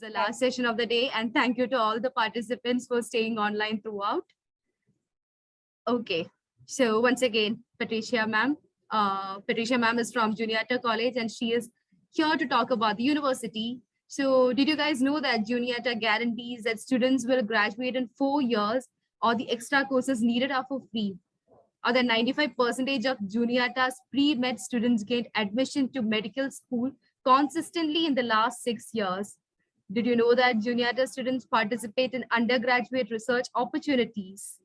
the last session of the day, and thank you to all the participants for staying online throughout. Okay, so once again, Patricia ma'am. Patricia ma'am is from Juniata College, and she is here to talk about the university. So did you guys know that Juniata guarantees that students will graduate in 4 years, or the extra courses needed are for free? Or that 95% of Juniata's pre-med students get admission to medical school consistently in the last 6 years? Did you know that Juniata students participate in undergraduate research opportunities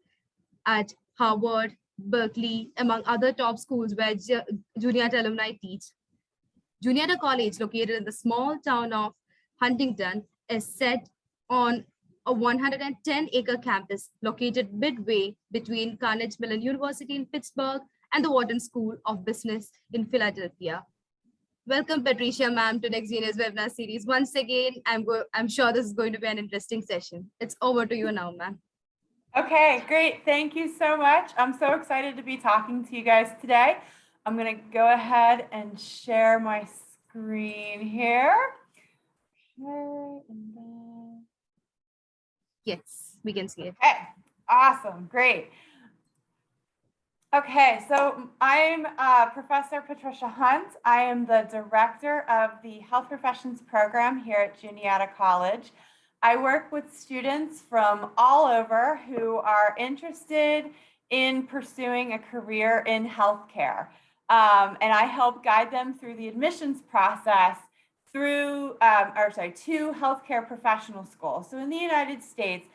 at Harvard, Berkeley, among other top schools where Juniata alumni teach? Juniata College, located in the small town of Huntington, is set on a 110-acre campus located midway between Carnegie Mellon University in Pittsburgh and the Wharton School of Business in Philadelphia. Welcome, Patricia ma'am, to Next Genius webinar series. Once again, I'm sure this is going to be an interesting session. It's over to you now, ma'am. Okay, great. Thank you so much. I'm so excited to be talking to you guys today. I'm going to go ahead and share my screen here. Okay, and then... Yes, we can see it. Okay, awesome, great. Okay, so I'm Professor Patricia Hunt. I am the director of the Health Professions program here at Juniata College. I work with students from all over who are interested in pursuing a career in healthcare. And I help guide them through the admissions process to healthcare professional school. So in the United States,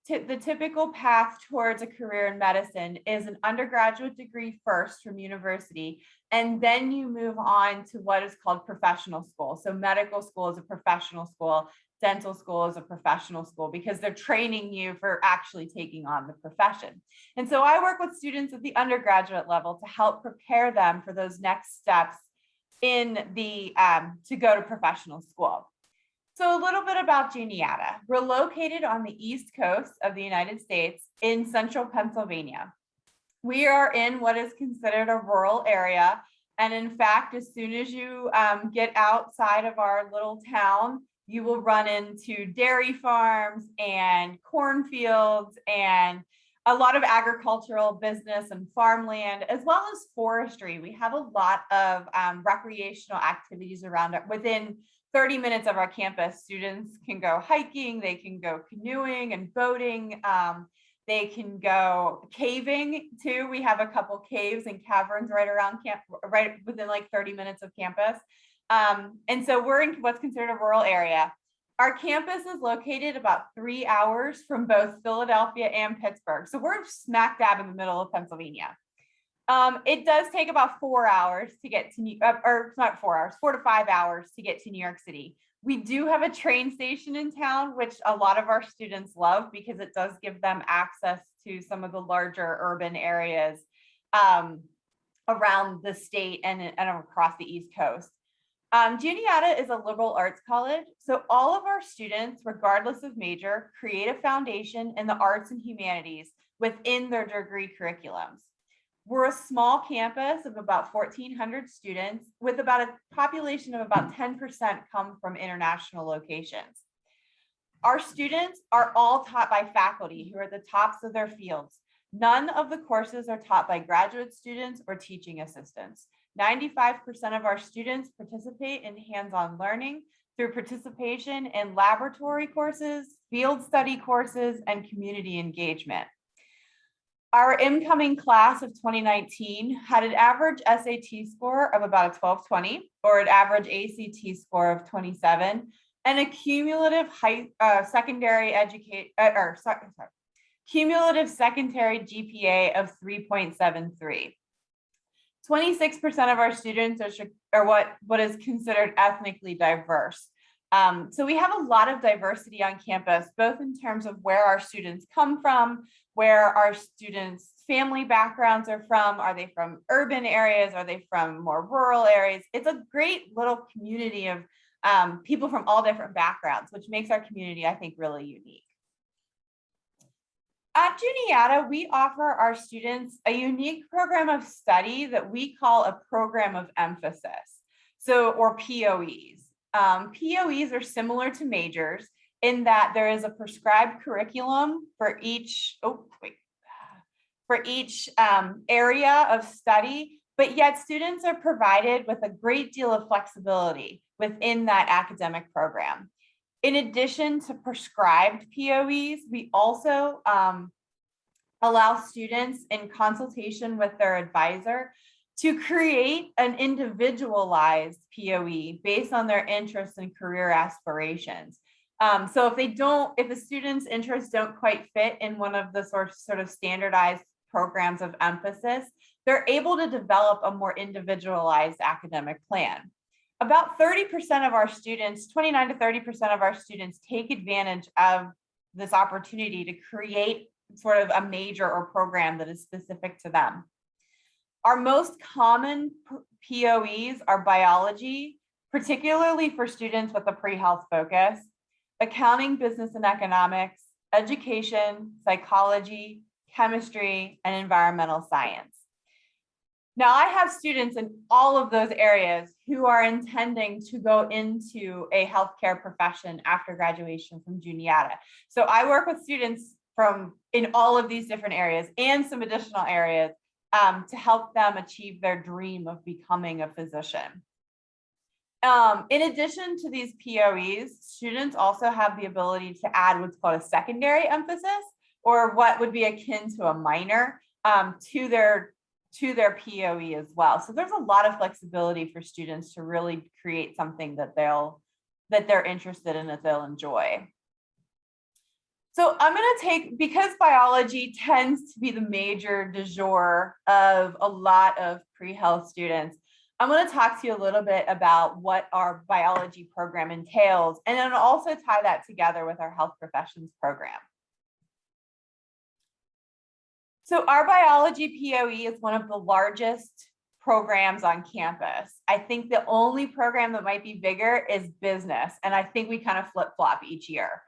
the typical path towards a career in medicine is an undergraduate degree first from university, and then you move on to what is called professional school. So medical school is a professional school, dental school is a professional school, because they're training you for actually taking on the profession. And so I work with students at the undergraduate level to help prepare them for those next steps in the to go to professional school. So a little bit about Juniata. We're located on the East Coast of the United States in central Pennsylvania. We are in what is considered a rural area. And in fact, as soon as you get outside of our little town, you will run into dairy farms and cornfields and a lot of agricultural business and farmland, as well as forestry. We have a lot of recreational activities around it. Within 30 minutes of our campus, students can go hiking, they can go canoeing and boating, they can go caving too. We have a couple caves and caverns right around right within like 30 minutes of campus. And so we're in what's considered a rural area. Our campus is located about 3 hours from both Philadelphia and Pittsburgh. So we're smack dab in the middle of Pennsylvania. It does take about 4 hours to get to or not 4 hours, 4 to 5 hours to get to New York City. We do have a train station in town, which a lot of our students love because it does give them access to some of the larger urban areas around the state and across the East Coast. Juniata is a liberal arts college, so all of our students, regardless of major, create a foundation in the arts and humanities within their degree curriculums. We're a small campus of about 1,400 students with about a population of about 10% come from international locations. Our students are all taught by faculty who are the tops of their fields. None of the courses are taught by graduate students or teaching assistants. 95% of our students participate in hands-on learning through participation in laboratory courses, field study courses, and community engagement. Our incoming class of 2019 had an average SAT score of about a 1220 or an average ACT score of 27 and a cumulative cumulative secondary GPA of 3.73. 26% of our students are what is considered ethnically diverse. So we have a lot of diversity on campus, both in terms of where our students come from, where our students' family backgrounds are from. Are they from urban areas? Are they from more rural areas? It's a great little community of people from all different backgrounds, which makes our community, I think, really unique. At Juniata, we offer our students a unique program of study that we call a program of emphasis, or POEs. POEs are similar to majors in that there is a prescribed curriculum for each, area of study, but yet students are provided with a great deal of flexibility within that academic program. In addition to prescribed POEs, we also allow students in consultation with their advisor to create an individualized POE based on their interests and career aspirations. So if a student's interests don't quite fit in one of the sort of standardized programs of emphasis, they're able to develop a more individualized academic plan. About 30% of our students, 29 to 30% of our students take advantage of this opportunity to create sort of a major or program that is specific to them. Our most common POEs are biology, particularly for students with a pre-health focus, accounting, business and economics, education, psychology, chemistry, and environmental science. Now, I have students in all of those areas who are intending to go into a healthcare profession after graduation from Juniata. So I work with students in all of these different areas and some additional areas to help them achieve their dream of becoming a physician. In addition to these POEs, students also have the ability to add what's called a secondary emphasis, or what would be akin to a minor, to their POE as well. So there's a lot of flexibility for students to really create something that they're interested in, that they'll enjoy. So I'm going to because biology tends to be the major du jour of a lot of pre-health students, I'm going to talk to you a little bit about what our biology program entails, and then also tie that together with our health professions program. So our biology POE is one of the largest programs on campus. I think the only program that might be bigger is business, and I think we kind of flip-flop each year.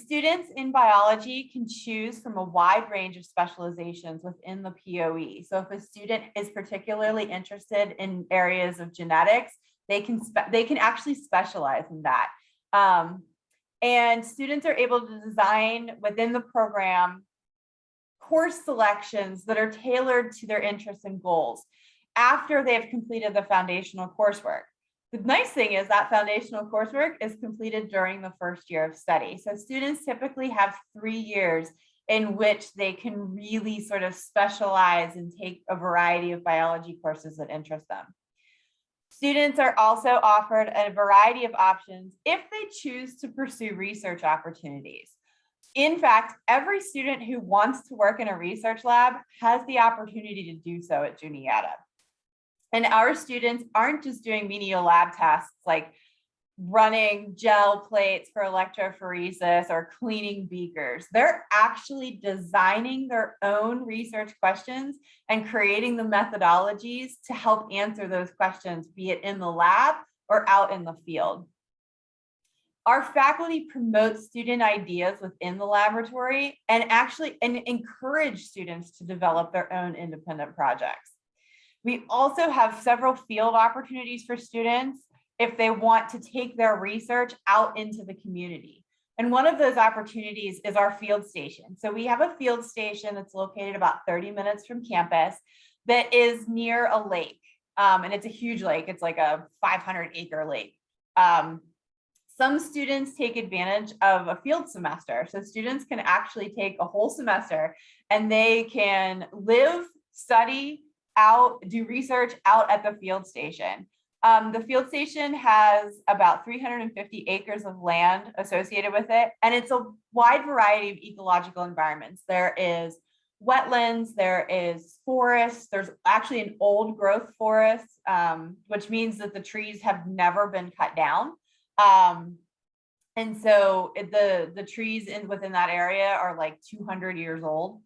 Students in biology can choose from a wide range of specializations within the POE. So if a student is particularly interested in areas of genetics, they can actually specialize in that. And students are able to design within the program course selections that are tailored to their interests and goals after they have completed the foundational coursework. The nice thing is that foundational coursework is completed during the first year of study. So students typically have 3 years in which they can really sort of specialize and take a variety of biology courses that interest them. Students are also offered a variety of options if they choose to pursue research opportunities. In fact, every student who wants to work in a research lab has the opportunity to do so at Juniata. And our students aren't just doing menial lab tasks like running gel plates for electrophoresis or cleaning beakers. They're actually designing their own research questions and creating the methodologies to help answer those questions, be it in the lab or out in the field. Our faculty promotes student ideas within the laboratory and encourage students to develop their own independent projects. We also have several field opportunities for students if they want to take their research out into the community. And one of those opportunities is our field station. So we have a field station that's located about 30 minutes from campus that is near a lake. And it's a huge lake. It's like a 500-acre lake. Some students take advantage of a field semester. So students can actually take a whole semester and they can live, study, do research out at the field station. The field station has about 350 acres of land associated with it, and it's a wide variety of ecological environments. There is wetlands, there is forests, there's actually an old growth forest, which means that the trees have never been cut down. And so the trees within that area are like 200 years old.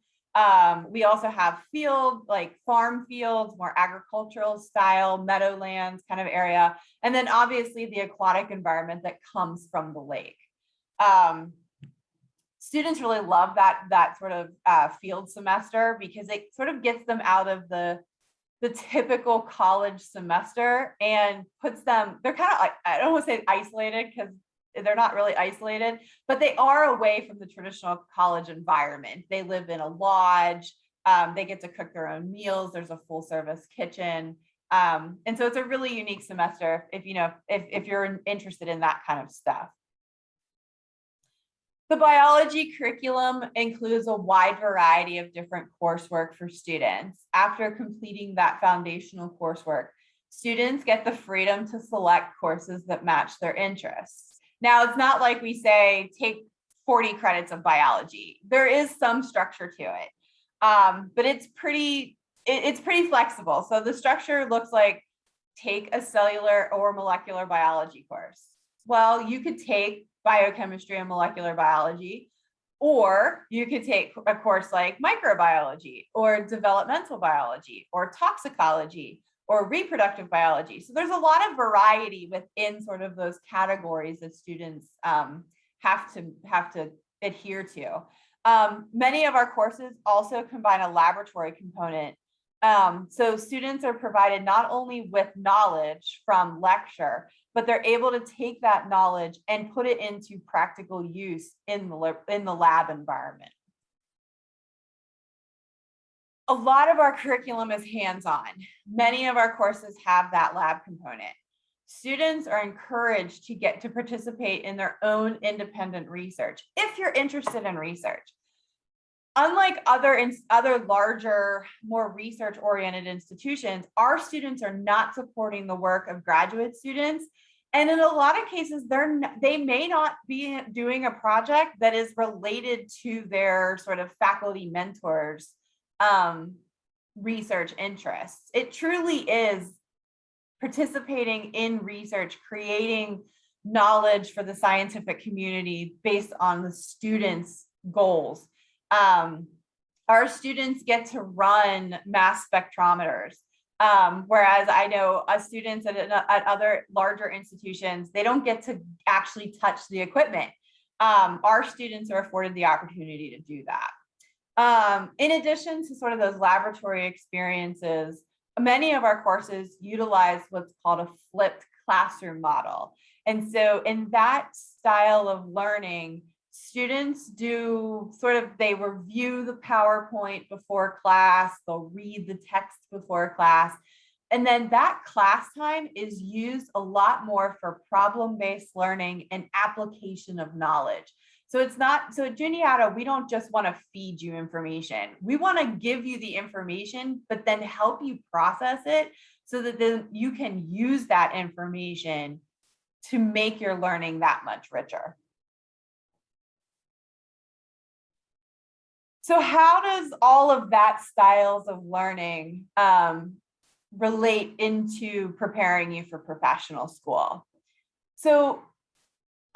We also have farm fields, more agricultural style, meadowlands kind of area. And then obviously the aquatic environment that comes from the lake. Students really love that sort of field semester because it sort of gets them out of the the typical college semester and puts them, they're kind of like, I don't want to say isolated because they're not really isolated, but they are away from the traditional college environment. They live in a lodge. They get to cook their own meals. There's a full service kitchen. And so it's a really unique semester if, if you're interested in that kind of stuff. The biology curriculum includes a wide variety of different coursework for students. After completing that foundational coursework, students get the freedom to select courses that match their interests. Now, it's not like we say, take 40 credits of biology. There is some structure to it, but it's pretty flexible. So the structure looks like, take a cellular or molecular biology course. Well, you could take biochemistry and molecular biology, or you could take a course like microbiology or developmental biology or toxicology or reproductive biology. So there's a lot of variety within sort of those categories that students have to adhere to. Many of our courses also combine a laboratory component. So students are provided not only with knowledge from lecture, but they're able to take that knowledge and put it into practical use in the lab environment. A lot of our curriculum is hands-on. Many of our courses have that lab component. Students are encouraged to get to participate in their own independent research if you're interested in research. Unlike other larger, more research-oriented institutions, our students are not supporting the work of graduate students. And in a lot of cases, they may not be doing a project that is related to their sort of faculty mentors' research interests. It truly is participating in research, creating knowledge for the scientific community based on the students' goals. Our students get to run mass spectrometers, whereas I know students at other larger institutions, they don't get to actually touch the equipment. Our students are afforded the opportunity to do that. In addition to sort of those laboratory experiences, many of our courses utilize what's called a flipped classroom model. And so in that style of learning, students they review the PowerPoint before class, they'll read the text before class, and then that class time is used a lot more for problem-based learning and application of knowledge. So at Juniata, we don't just want to feed you information. We want to give you the information, but then help you process it so that then you can use that information to make your learning that much richer. So how does all of that styles of learning relate into preparing you for professional school? So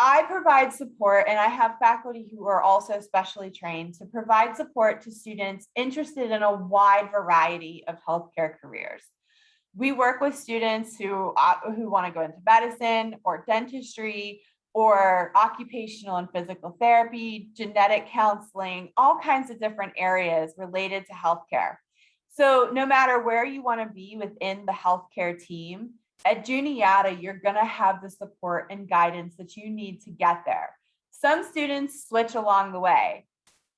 I provide support, and I have faculty who are also specially trained to provide support to students interested in a wide variety of healthcare careers. We work with students who want to go into medicine or dentistry or occupational and physical therapy, genetic counseling, all kinds of different areas related to healthcare. So no matter where you want to be within the healthcare team, at Juniata, you're going to have the support and guidance that you need to get there. Some students switch along the way.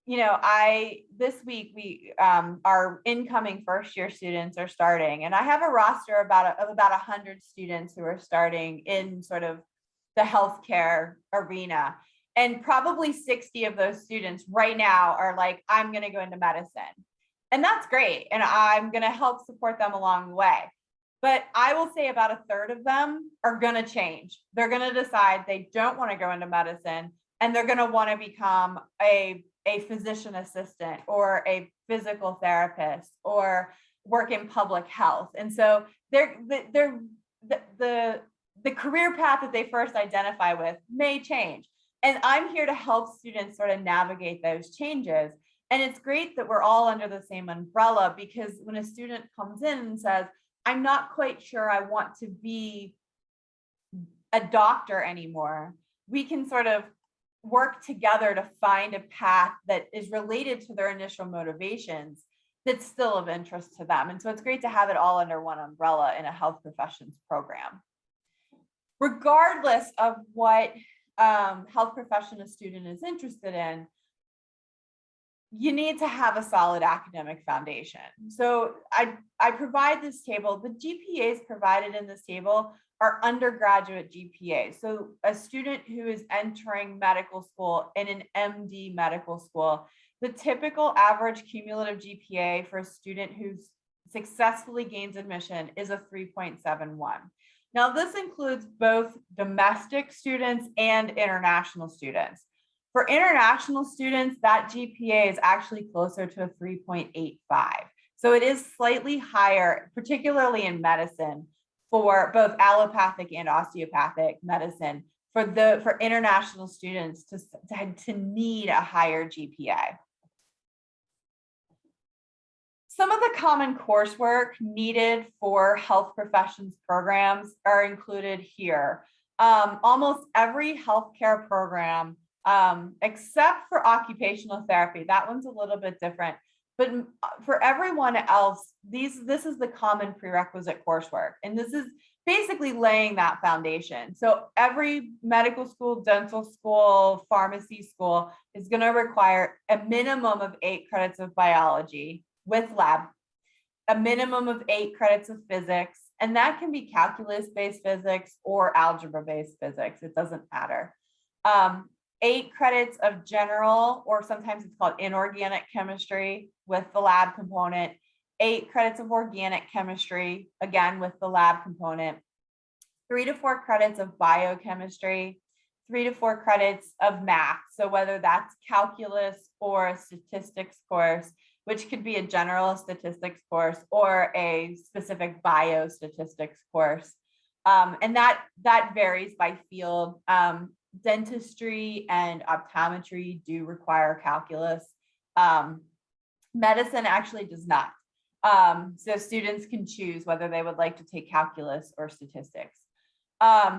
This week our incoming first-year students are starting, and I have a roster of about 100 students who are starting in sort of the healthcare arena. And probably 60 of those students right now are like, I'm going to go into medicine. And that's great. And I'm going to help support them along the way. But I will say about a third of them are going to change. They're going to decide they don't want to go into medicine, and they're going to want to become a physician assistant or a physical therapist or work in public health. And so the career path that they first identify with may change. And I'm here to help students sort of navigate those changes. And it's great that we're all under the same umbrella, because when a student comes in and says, I'm not quite sure I want to be a doctor anymore, we can sort of work together to find a path that is related to their initial motivations that's still of interest to them. And so it's great to have it all under one umbrella in a health professions program. Regardless of what health profession a student is interested in, you need to have a solid academic foundation. So I provide this table. The GPAs provided in this table are undergraduate GPAs. So a student who is entering medical school in an MD medical school, the typical average cumulative GPA for a student who successfully gains admission is a 3.71. Now, this includes both domestic students and international students. For international students, that GPA is actually closer to a 3.85. So it is slightly higher, particularly in medicine, for both allopathic and osteopathic medicine, for international students to need a higher GPA. Some of the common coursework needed for health professions programs are included here. Almost every healthcare program, except for occupational therapy, that one's a little bit different. But for everyone else, this is the common prerequisite coursework. And this is basically laying that foundation. So every medical school, dental school, pharmacy school is going to require a minimum of 8 credits of biology with lab, a minimum of 8 credits of physics, and that can be calculus-based physics or algebra-based physics. It doesn't matter. 8 credits of general, or sometimes it's called inorganic chemistry with the lab component, 8 credits of organic chemistry, again with the lab component, 3 to 4 credits of biochemistry, 3 to 4 credits of math. So whether that's calculus or a statistics course, which could be a general statistics course or a specific biostatistics course. And that varies by field. Dentistry and optometry do require calculus. Medicine actually does not. So students can choose whether they would like to take calculus or statistics.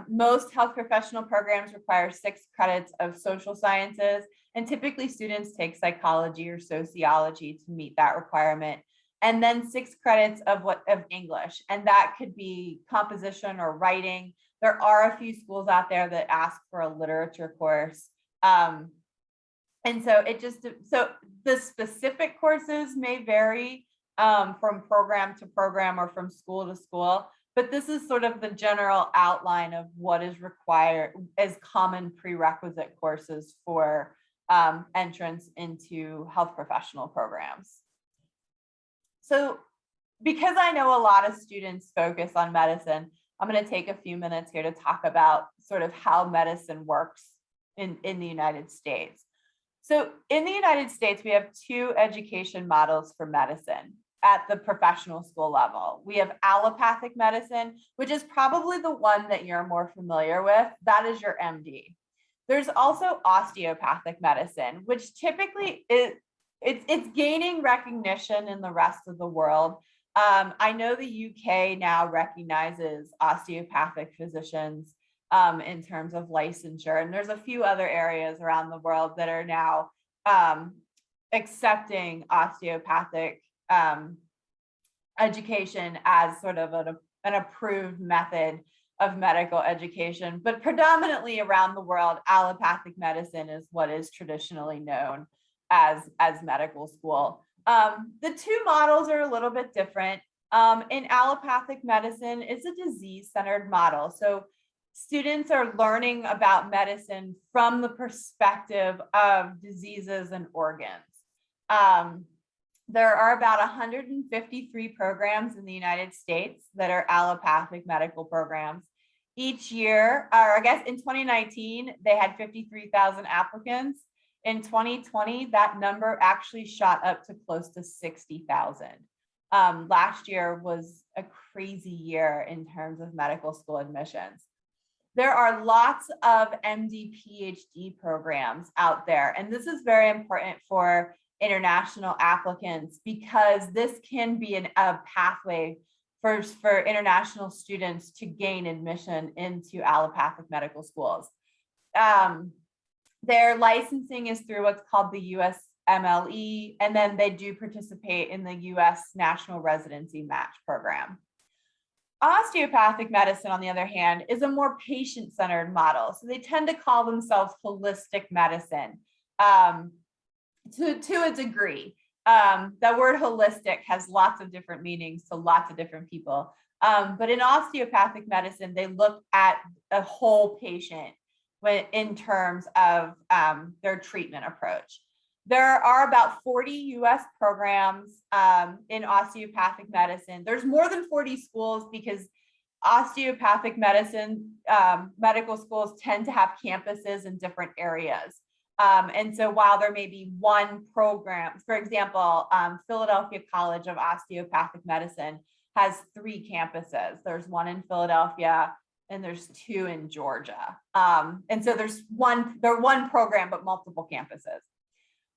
Most health professional programs require 6 credits of social sciences, and typically students take psychology or sociology to meet that requirement. And then 6 credits of English, and that could be composition or writing. There are a few schools out there that ask for a literature course. And so the specific courses may vary from program to program or from school to school, but this is sort of the general outline of what is required as common prerequisite courses for entrance into health professional programs. So because I know a lot of students focus on medicine, I'm going to take a few minutes here to talk about sort of how medicine works in the United States. So in the United States, we have 2 education models for medicine at the professional school level. We have allopathic medicine, which is probably the one that you're more familiar with. That is your MD. There's also osteopathic medicine, which typically it's gaining recognition in the rest of the world. I know the UK now recognizes osteopathic physicians in terms of licensure, and there's a few other areas around the world that are now accepting osteopathic education as sort of an approved method of medical education. But predominantly around the world, allopathic medicine is what is traditionally known as medical school. The 2 models are a little bit different. In allopathic medicine, it's a disease-centered model. So students are learning about medicine from the perspective of diseases and organs. There are about 153 programs in the United States that are allopathic medical programs. Each year, or I guess in 2019, they had 53,000 applicants. In 2020, that number actually shot up to close to 60,000. Last year was a crazy year in terms of medical school admissions. There are lots of MD, PhD programs out there, and this is very important for international applicants because this can be a pathway for international students to gain admission into allopathic medical schools. Their licensing is through what's called the MLE, and then they do participate in the US National Residency Match Program. Osteopathic medicine, on the other hand, is a more patient-centered model. So they tend to call themselves holistic medicine to a degree. The word holistic has lots of different meanings to lots of different people. But in osteopathic medicine, they look at a whole patient in terms of their treatment approach. There are about 40 US programs in osteopathic medicine. There's more than 40 schools because osteopathic medicine medical schools tend to have campuses in different areas. And so while there may be one program, for example, Philadelphia College of Osteopathic Medicine has 3 campuses. There's one in Philadelphia and there's 2 in Georgia. And so they're one program, but multiple campuses.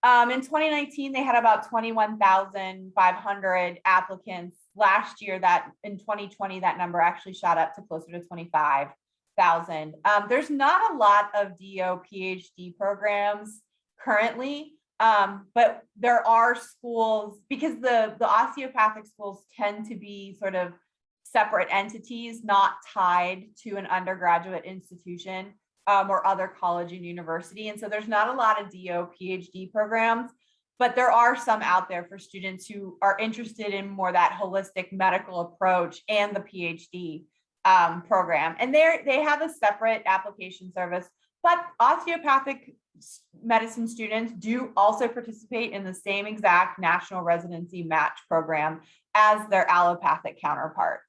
In 2019, they had about 21,500 applicants. Last year, in 2020, that number actually shot up to closer to 25,000. There's not a lot of DO PhD programs currently, but there are schools, because the osteopathic schools tend to be sort of separate entities, not tied to an undergraduate institution. Or other college and university. And so there's not a lot of DO PhD programs, but there are some out there for students who are interested in more that holistic medical approach and the PhD program. And they have a separate application service, but osteopathic medicine students do also participate in the same exact national residency match program as their allopathic counterparts.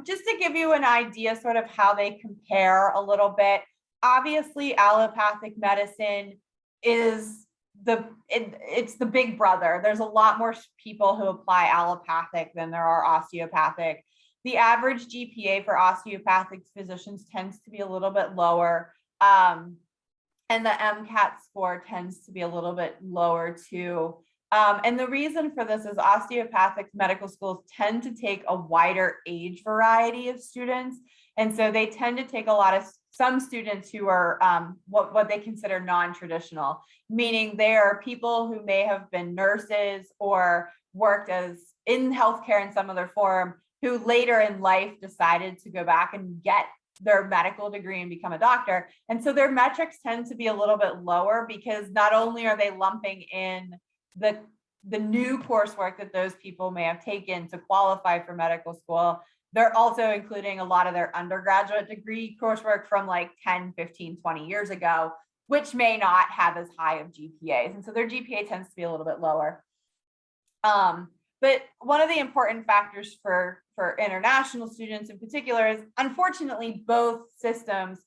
Just to give you an idea sort of how they compare a little bit, obviously allopathic medicine is it's the big brother. There's a lot more people who apply allopathic than there are osteopathic. The average GPA for osteopathic physicians tends to be a little bit lower, and the MCAT score tends to be a little bit lower too. And the reason for this is osteopathic medical schools tend to take a wider age variety of students. And so they tend to take some students who are what they consider non-traditional, meaning they are people who may have been nurses or worked in healthcare in some other form, who later in life decided to go back and get their medical degree and become a doctor. And so their metrics tend to be a little bit lower because not only are they lumping in the new coursework that those people may have taken to qualify for medical school, they're also including a lot of their undergraduate degree coursework from like 10, 15, 20 years ago, which may not have as high of GPAs. And so their GPA tends to be a little bit lower. But one of the important factors for international students in particular is, unfortunately, both systems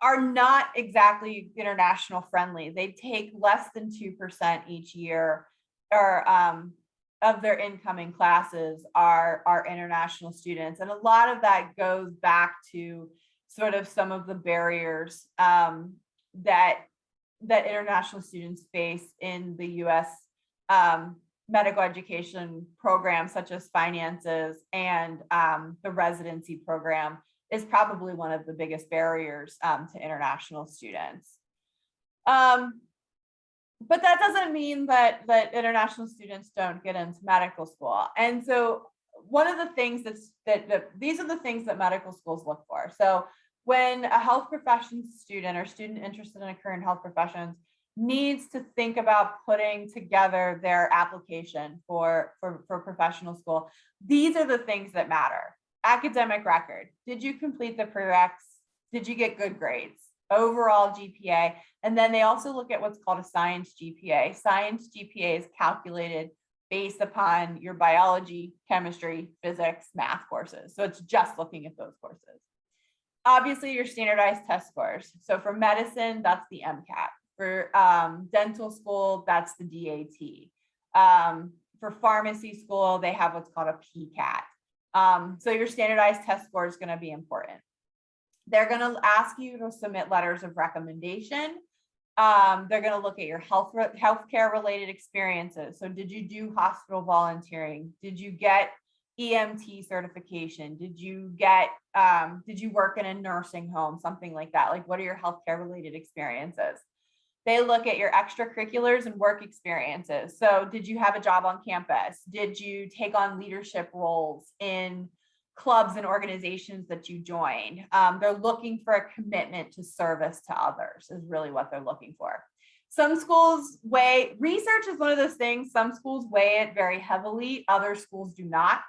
are not exactly international friendly. They take less than 2% each year of their incoming classes are international students. And a lot of that goes back to sort of some of the barriers that international students face in the US medical education programs, such as finances and the residency program is probably one of the biggest barriers to international students. But that doesn't mean that international students don't get into medical school. And so one of the things these are the things that medical schools look for. So when a health professions student or student interested in a career in health professions needs to think about putting together their application for professional school, these are the things that matter. Academic record. Did you complete the prereqs? Did you get good grades? Overall GPA. And then they also look at what's called a science GPA. Science GPA is calculated based upon your biology, chemistry, physics, math courses. So it's just looking at those courses. Obviously, your standardized test scores. So for medicine, that's the MCAT. For dental school, that's the DAT. For pharmacy school, they have what's called a PCAT. So your standardized test score is going to be important. They're going to ask you to submit letters of recommendation. They're going to look at your healthcare related experiences. So did you do hospital volunteering? Did you get EMT certification? Did you work in a nursing home? Something like that. Like, what are your healthcare related experiences? They look at your extracurriculars and work experiences. So did you have a job on campus? Did you take on leadership roles in clubs and organizations that you joined? They're looking for a commitment to service to others is really what they're looking for. Some schools weigh, research is one of those things, some schools weigh it very heavily, other schools do not.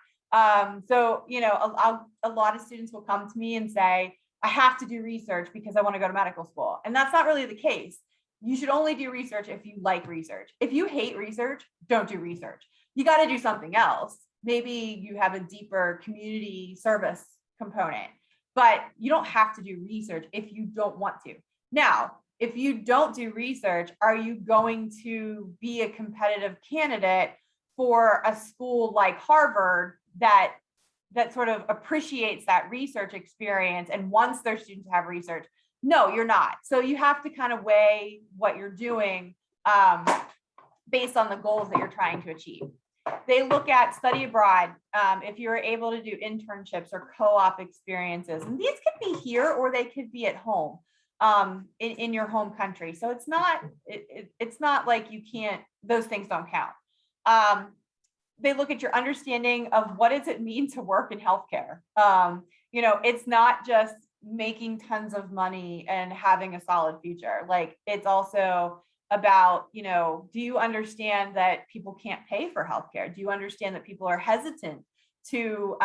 So, you know, a lot of students will come to me and say, I have to do research because I want to go to medical school. And that's not really the case. You should only do research if you like research. If you hate research, don't do research. You got to do something else. Maybe you have a deeper community service component, but you don't have to do research if you don't want to. Now, if you don't do research, are you going to be a competitive candidate for a school like Harvard that sort of appreciates that research experience and wants their students to have research? No, you're not. So you have to kind of weigh what you're doing based on the goals that you're trying to achieve. They look at study abroad, if you're able to do internships or co-op experiences. And these could be here or they could be at home in your home country. So it's not like you can't, those things don't count. They look at your understanding of what does it mean to work in healthcare. You know, it's not just making tons of money and having a solid future. Like it's also about, you know, do you understand that people can't pay for healthcare? Do you understand that people are hesitant to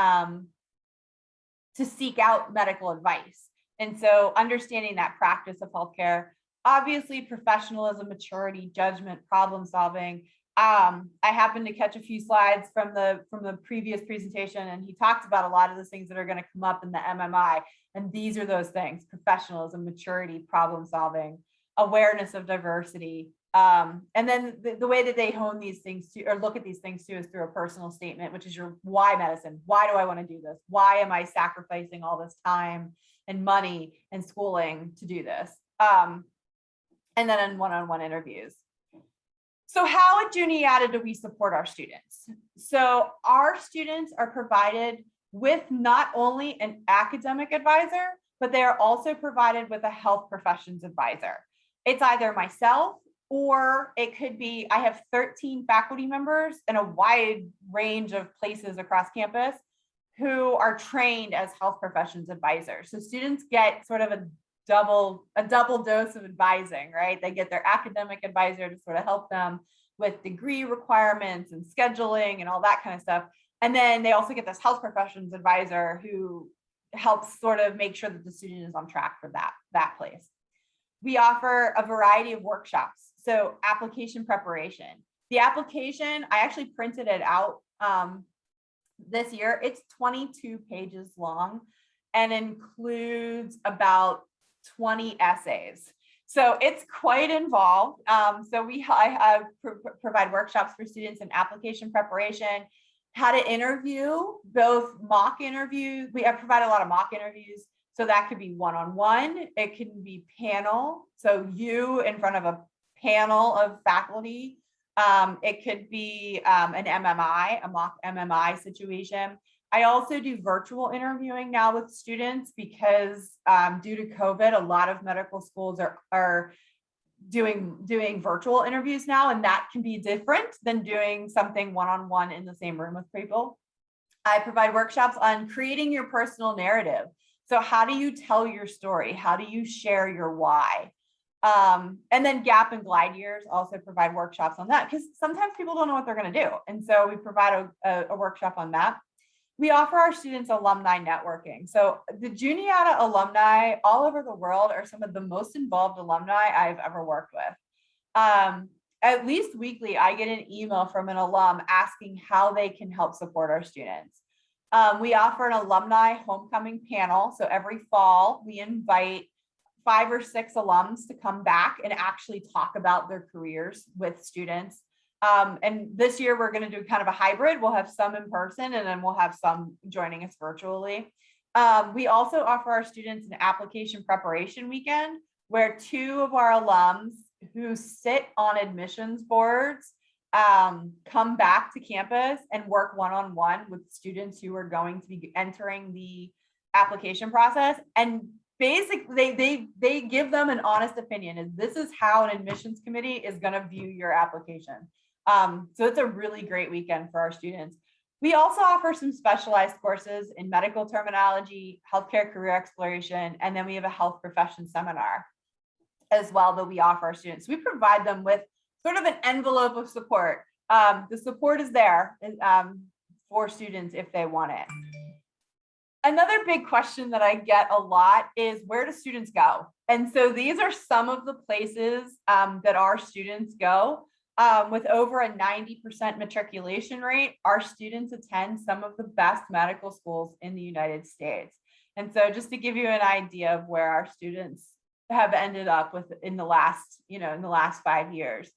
seek out medical advice? And so understanding that practice of healthcare, obviously professionalism, maturity, judgment, problem solving. I happened to catch a few slides from the previous presentation, and he talked about a lot of the things that are going to come up in the MMI. And these are those things: professionalism, maturity, problem solving, awareness of diversity. And then the way that they hone these things to, or look at these things too, is through a personal statement, which is your why medicine. Why do I want to do this? Why am I sacrificing all this time and money and schooling to do this? And then in one-on-one interviews. So how at Juniata do we support our students? So our students are provided with not only an academic advisor, but they are also provided with a health professions advisor. It's either myself or it could be, I have 13 faculty members in a wide range of places across campus who are trained as health professions advisors. So students get sort of a double dose of advising, right? They get their academic advisor to sort of help them with degree requirements and scheduling and all that kind of stuff. And then they also get this health professions advisor who helps sort of make sure that the student is on track for that place. We offer a variety of workshops. So application preparation. The application, I actually printed it out this year. It's 22 pages long and includes about 20 essays. So it's quite involved. So I provide workshops for students in application preparation, how to interview, both mock interviews. We provide a lot of mock interviews. So that could be one-on-one, it can be panel. So you in front of a panel of faculty. It could be an MMI, a mock MMI situation. I also do virtual interviewing now with students because due to COVID, a lot of medical schools are doing virtual interviews now, and that can be different than doing something one-on-one in the same room with people. I provide workshops on creating your personal narrative. So how do you tell your story? How do you share your why? And then gap and glide years also provide workshops on that because sometimes people don't know what they're going to do. And so we provide a workshop on that. We offer our students alumni networking. So the Juniata alumni all over the world are some of the most involved alumni I've ever worked with. At least weekly, I get an email from an alum asking how they can help support our students. We offer an alumni homecoming panel. So every fall, we invite 5 or 6 alums to come back and actually talk about their careers with students. And this year we're going to do kind of a hybrid. We'll have some in person and then we'll have some joining us virtually. We also offer our students an application preparation weekend where 2 of our alums who sit on admissions boards come back to campus and work one-on-one with students who are going to be entering the application process. And they give them an honest opinion, is this is how an admissions committee is going to view your application. So it's a really great weekend for our students. We also offer some specialized courses in medical terminology, healthcare career exploration, and then we have a health profession seminar as well that we offer our students. We provide them with sort of an envelope of support. The support is there for students if they want it. Another big question that I get a lot is, where do students go? And so these are some of the places that our students go. With over a 90% matriculation rate, our students attend some of the best medical schools in the United States. And so just to give you an idea of where our students have ended up with in the last 5 years.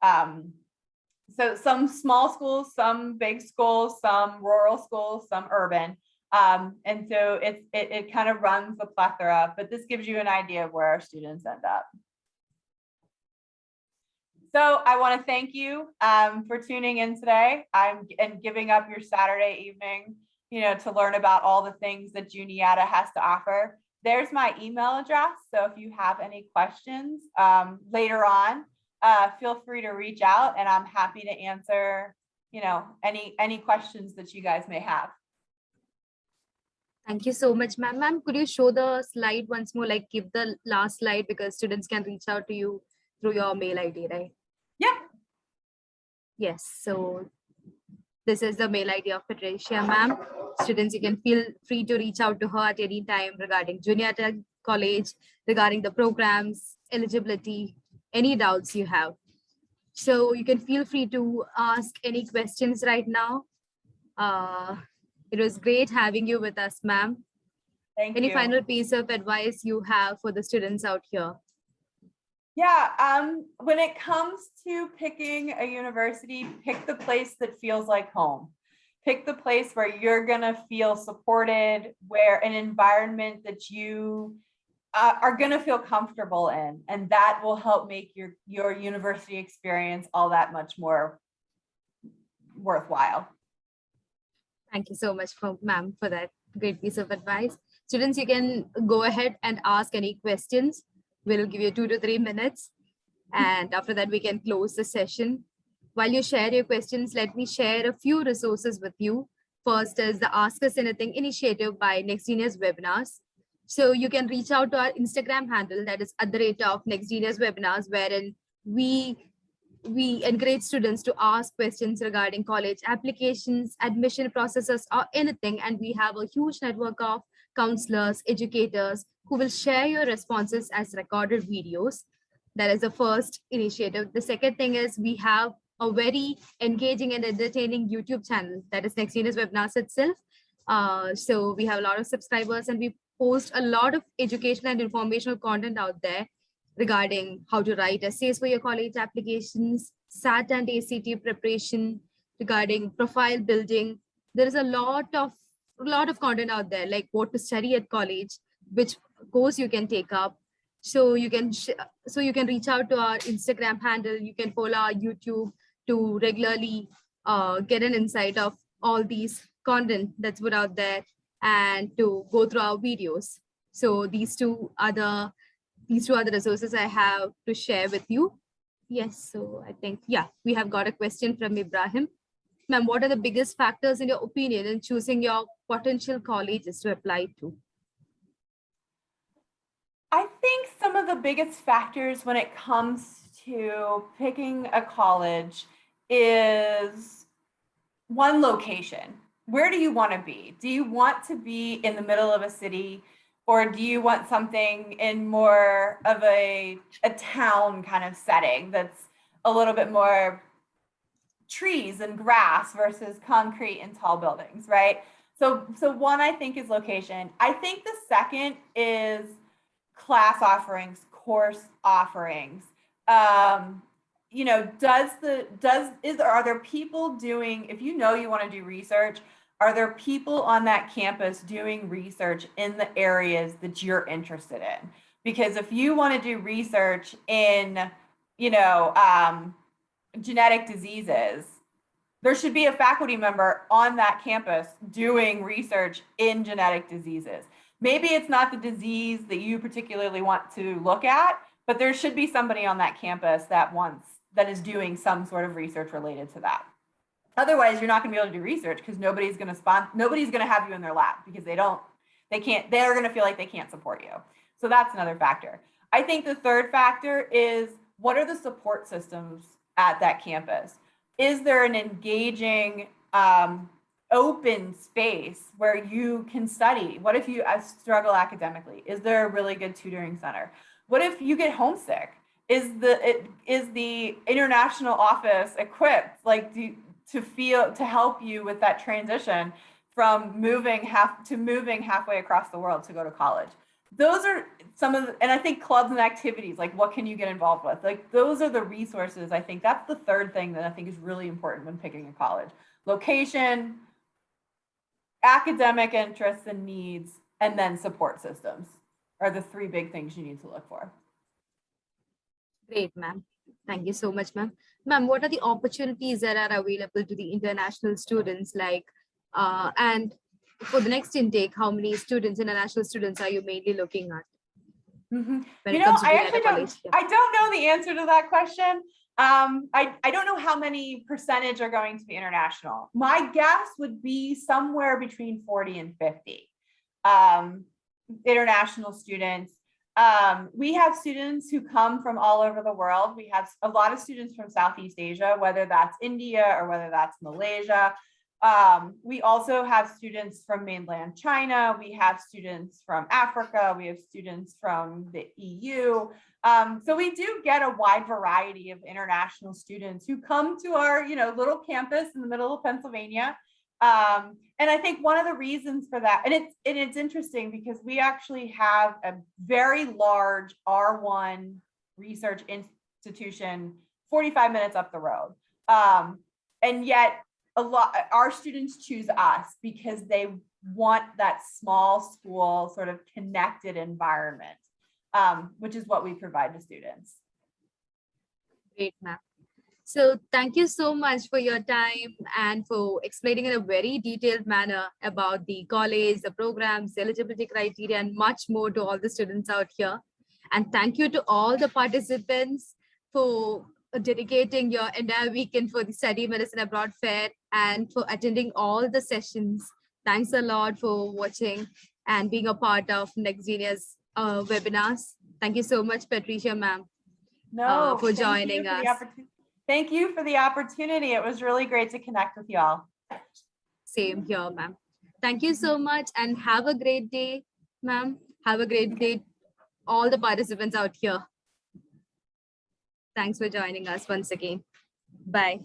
So some small schools, some big schools, some rural schools, some urban. And so it kind of runs the plethora, but this gives you an idea of where our students end up. So I want to thank you for tuning in today and giving up your Saturday evening, to learn about all the things that Juniata has to offer. There's my email address. So if you have any questions later on, feel free to reach out, and I'm happy to answer, any questions that you guys may have. Thank you so much, ma'am. Ma'am, could you show the slide once more, like give the last slide, because students can reach out to you through your mail ID, right? Yeah. Yes, so this is the mail ID of Patricia, ma'am. Students, you can feel free to reach out to her at any time regarding Juniata College, regarding the programs, eligibility, any doubts you have. So you can feel free to ask any questions right now. It was great having you with us, ma'am. Thank you. Any final piece of advice you have for the students out here? Yeah, when it comes to picking a university, pick the place that feels like home. Pick the place where you're gonna feel supported, where an environment that you are gonna feel comfortable in, and that will help make your university experience all that much more worthwhile. Thank you so much, ma'am, for that great piece of advice. Students, you can go ahead and ask any questions. We'll give you 2 to 3 minutes. And after that, we can close the session. While you share your questions, let me share a few resources with you. First is the Ask Us Anything initiative by Next Genius Webinars. So you can reach out to our Instagram handle, that is @Next Genius Webinars, wherein we encourage students to ask questions regarding college applications, admission processes, or anything. And we have a huge network of counselors, educators who will share your responses as recorded videos. That is the first initiative. The second thing is we have a very engaging and entertaining YouTube channel, that is Next Genius Webinars itself. So we have a lot of subscribers, and we post a lot of educational and informational content out there regarding how to write essays for your college applications, SAT and ACT preparation, regarding profile building. There is a lot of content out there, like what to study at college, which course you can take up. So you can reach out to our Instagram handle. You can follow our YouTube to regularly get an insight of all these content that's put out there, and to go through our videos. So these two are the resources I have to share with you. Yes, so I think, yeah, we have got a question from Ibrahim. Ma'am, what are the biggest factors in your opinion in choosing your potential colleges to apply to? I think some of the biggest factors when it comes to picking a college is one, location. Where do you want to be? Do you want to be in the middle of a city, or do you want something in more of a town kind of setting that's a little bit more trees and grass versus concrete and tall buildings, right? So one, I think, is location. I think the second is class offerings, course offerings. Are there people doing, if you know you want to do research, are there people on that campus doing research in the areas that you're interested in? Because if you want to do research in, genetic diseases, there should be a faculty member on that campus doing research in genetic diseases. Maybe it's not the disease that you particularly want to look at, but there should be somebody on that campus that is doing some sort of research related to that. Otherwise, you're not going to be able to do research because nobody's going to have you in their lab because they're going to feel like they can't support you. So that's another factor. I think the third factor is, what are the support systems at that campus? Is there an engaging, open space where you can study? What if you struggle academically? Is there a really good tutoring center? What if you get homesick? Is the international office equipped, like, to help you with that transition from moving halfway across the world to go to college? Those are some of the, and I think clubs and activities, like, what can you get involved with? Like, those are the resources. I think that's the third thing that I think is really important when picking a college. Location, academic interests and needs, and then support systems are the three big things you need to look for. Great, ma'am. Thank you so much, ma'am. Ma'am, what are the opportunities that are available to the international students? And for the next intake, how many international students are you mainly looking at? Mm-hmm. You know, I don't know the answer to that question. I don't know how many percentage are going to be international. My guess would be somewhere between 40 and 50 international students. We have students who come from all over the world. We have a lot of students from Southeast Asia, whether that's India or whether that's Malaysia. We also have students from mainland China. We have students from Africa. We have students from the EU. So we do get a wide variety of international students who come to our, little campus in the middle of Pennsylvania. And I think one of the reasons for that, and it's interesting because we actually have a very large R1 research institution 45 minutes up the road. And yet our students choose us because they want that small school sort of connected environment, which is what we provide to students. Great, ma'am. So thank you so much for your time and for explaining in a very detailed manner about the college, the programs, the eligibility criteria, and much more to all the students out here. And thank you to all the participants for dedicating your entire weekend for the Study Medicine Abroad Fair and for attending all the sessions. Thanks a lot for watching and being a part of NextGenius webinars. Thank you so much, Patricia, ma'am, for joining us. Thank you for the opportunity. It was really great to connect with you all. Same here, ma'am. Thank you so much and have a great day, ma'am. Have a great day, all the participants out here. Thanks for joining us once again. Bye.